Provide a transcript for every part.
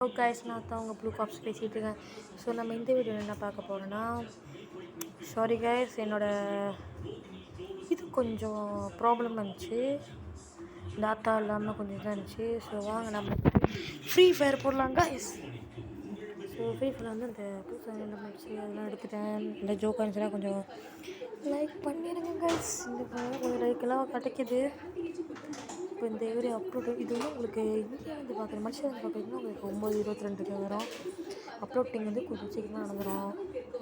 Hello guys, நான் தான் உங்கள் ப்ளூ காப்ஸ் பேசிகிட்டு இருக்கேன். ஸோ நம்ம இந்த வீடியோவில் என்ன பார்க்க போகிறோன்னா, சாரி கைஸ், இது கொஞ்சம் ப்ராப்ளம் இருந்துச்சு, டாட்டா இல்லாமல் கொஞ்சம் இதாக இருந்துச்சு. ஸோ வாங்க நம்ம ஃப்ரீ ஃபயர் போடலாம் கைஸ். ஸோ ஃப்ரீ ஃபயர் வந்து இந்த புதுசாக அதெல்லாம் எடுத்துட்டேன். இந்த ஜோக்கன்ஸ்லாம் கொஞ்சம் லைக் பண்ணிடுங்க கைஸ். இந்த கொஞ்சம் லைக்கெல்லாம் கிடைக்கிது. இப்போ இந்த வீடியோ அப்லோட் இது வந்து உங்களுக்கு இந்தியா வந்து பார்க்குற மனுஷன் வந்து பார்க்குறீங்கன்னா உங்களுக்கு 9:22 வரும். அப்லோட்டிங் வந்து கொஞ்சம் சீக்கிரமாக நடந்துடும்.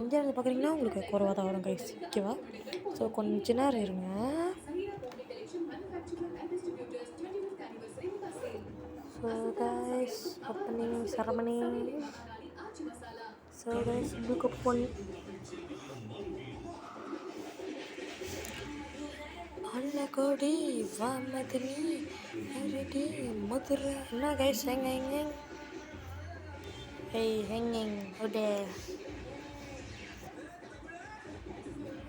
இந்தியா வந்து பார்க்குறீங்கன்னா உங்களுக்கு குறவாக தான் வரும் கைஸ், ஓகேவா? ஸோ கொஞ்ச நேரம் இருங்க. So guys, opening ceremony. So guys, book அப் பண்ணி அன்னகோடி வாமதினி ரெடி மதுரை. என்ன guys, hanging hanging ஓடே.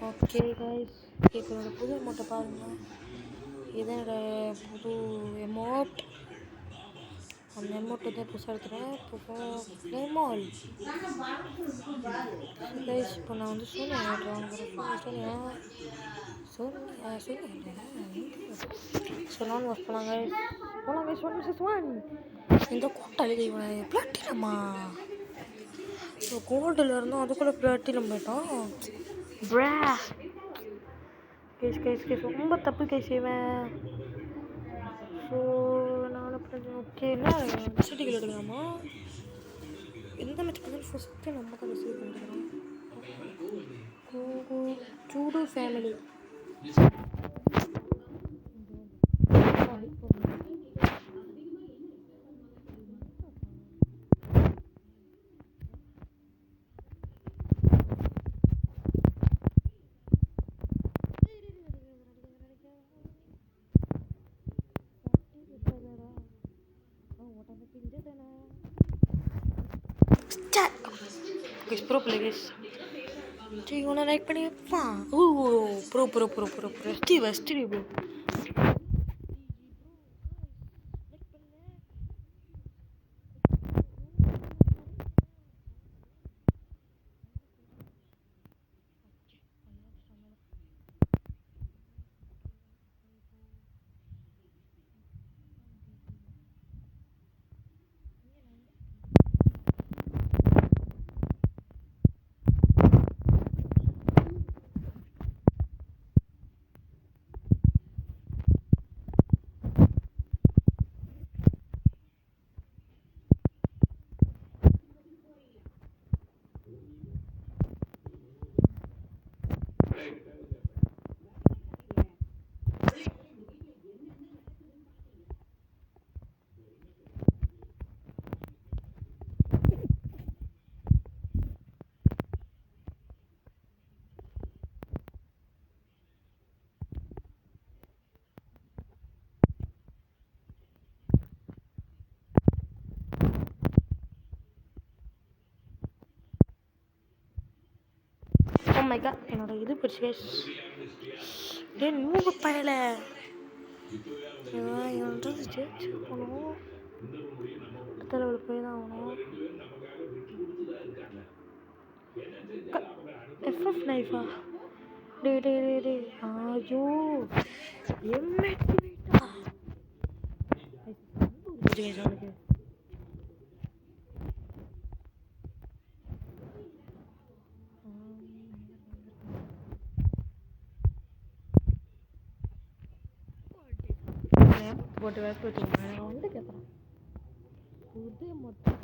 Okay guys, இப்போ என்னோடய புது எமௌண்ட்டை பாருங்கள். இது என்னோடய புது எமௌண்ட். அந்த எமௌண்ட்டை தான் புதுசாக எடுத்துகிறேன். இப்போ எமௌல் கைஸ், இப்போ நான் வந்து சோனியா வாங்குறேன். ஸோ நான் வாஷ் போகலாங்க கைஸ். 1 இந்த கூட்டாளி இவன் பிளாட்டினம்மா. ஸோ கோல்டில் இருந்தோம், அதுக்குள்ளே பிளாட்டினம் போயிட்டான். ப்ரா கேஸ் ரொம்ப தப்பு கேஸ் இவன். ஸோ நான் ஓகே என்ன சிட்டிகள் எடுக்கலாமா? எந்த மேட்ச் பண்ணாலும் ஃபஸ்ட்டு நம்ம தான் ரிசீவ் பண்ணிக்கிறோம். சூடு ஃபேமிலி. ப்ரோ பிளேஸ் இவனை லைக் பண்ணி வைப்பான். Bro Steve bro. Oh my God, என்னோட இது பிடிச்சி நூறு பயல இவன் ஜெயிச்சு போகணும். அடுத்த லெவலுக்கு போய் தான் ஆகணும். எஃப்எஃப் நைஃபா டே ஐயோ எம்எட்டிவேட்டா அவனுக்கு. போட்டு வேறு வச்சுக்கோங்க. வந்து கேட்குறான் புது மொத்தம்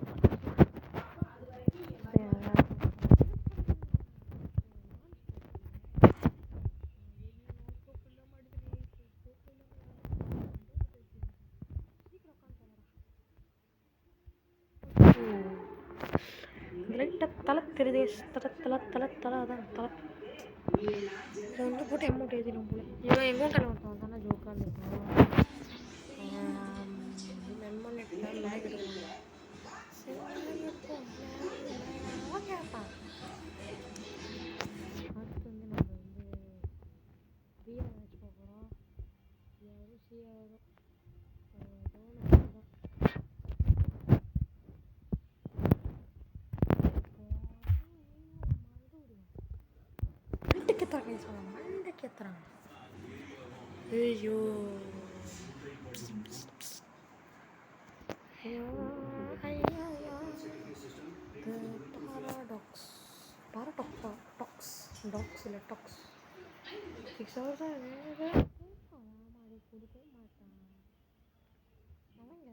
லைட்டாக தலை தெரியுதே. தலை அதான் தலை. இதை வந்து போட்டு எமௌண்ட் எழுதிடும் போல. இவன் எமௌண்ட்டில் ஒருத்தன் தானே ஜோக்காக இருந்திருக்கான். அடுத்து வந்து நம்ம வந்து ரியல் மேட்ச் பார்க்குறோம். யாரும் மண்டைக்கு ஏற்றுறாங்க. ஐயோ டாக்ஸ் இல்லை டாக்ஸ் 6 hours கொடுக்க மாட்டான் அவங்க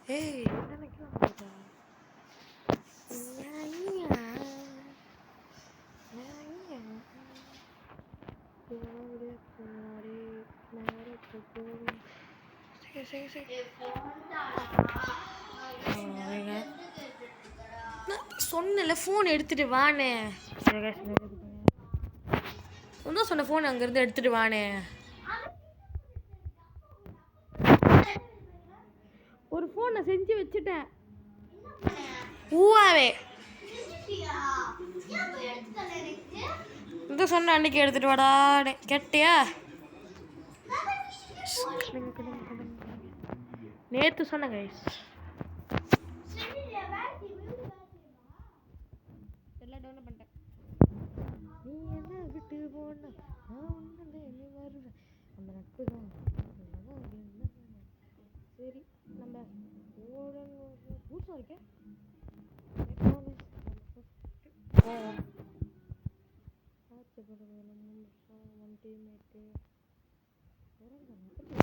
Hey, என்ன நினைக்கலாம் சொன்னல ஃபோன் எடுத்துட்டு வானே. ஒன்றும் சொன்ன ஃபோன் அங்கேருந்து எடுத்துட்டு வானே. ஒரு ஃபோன் நான் செஞ்சு வச்சுட்டேன் ஊவாவே. இந்த சொன்ன அன்னைக்கு எடுத்துட்டு வாடா கேட்டியா? நேற்று சொன்ன கைஸ் எல்லாம் டவுன்லோட் பண்ணிட்டேன். நீ என்ன விட்டு போன நீ வருவ அந்த நட்பு தான். சரி நம்ம புதுசாக இருக்கேன்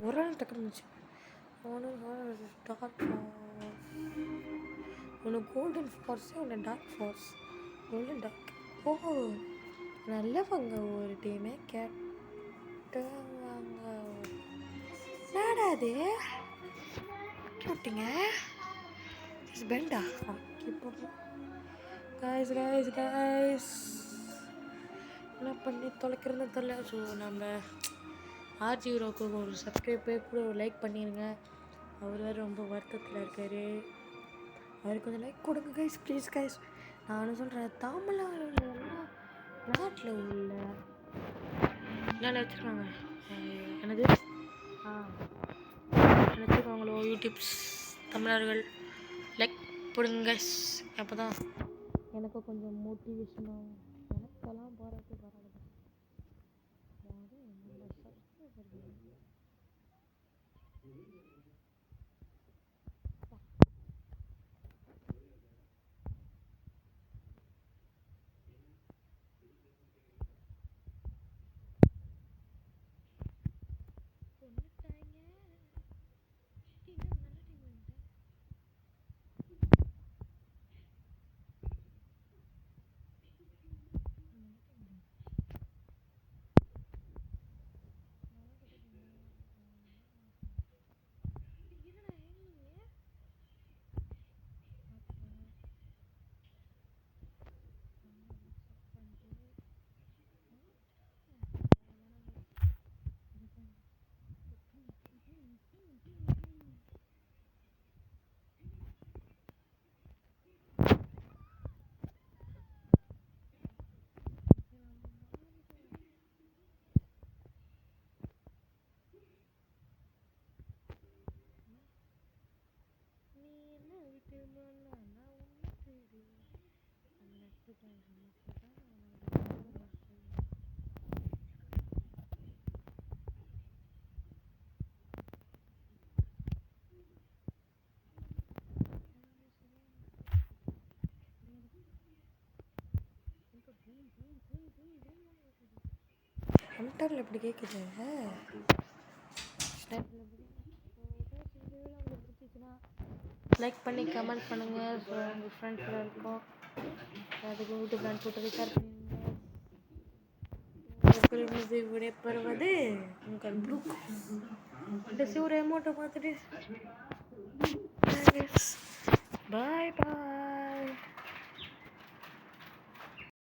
ஒரு நாள் டக்கு இருந்துச்சு. ஒன்று கோல்டன் ஃபார்ஸு ஒன்று டார்க் ஃபார்ஸ். கோல்டன் டார்க் ஓ நல்லவங்க ஒரு டீமே கேட்டவாங்க. நாடாது விட்டீங்க பெண்டா காய்ஸ் காய்ஸ் காய்ஸ் என்ன பண்ணி தொலைக்கிறது தெரியல. ஸோ நம்ம ஆர்ஜிரோக்கு ஒரு சப்ஸ்கிரைபே கூட ஒரு லைக் பண்ணிடுங்க. அவர் வேறு ரொம்ப வருத்தத்தில் இருக்கார். அவருக்கு கொஞ்சம் லைக் கொடுங்க கைஸ் ப்ளீஸ் கைஸ். நானும் சொல்கிறேன் தமிழ்நாட்டில் உள்ள என்னென்ன வச்சுருக்காங்க என்னது வச்சுருக்காங்களோ யூடியூப்ஸ் தமிழர்கள் லைக் போடுங்க கைஸ். அப்போ தான் எனக்கு கொஞ்சம் மோட்டிவேஷனாக எனக்கெல்லாம் போகிறது வராது. ஹண்டரில் எப்படி கேட்குது? லைக் பண்ணி கமெண்ட் பண்ணுங்கள். ஸோ உங்கள் ஃப்ரெண்ட்ஸில் இருக்கும் அதுக்கு வீட்டு ஃப்ரெண்ட்ஸ் விட்டு ஷேர் பண்ணுங்கள். விடைபெறுவது உங்கள் ப்ரூக். ஒரு அமௌண்ட்டை பார்த்துட்டு பாய் பாய்.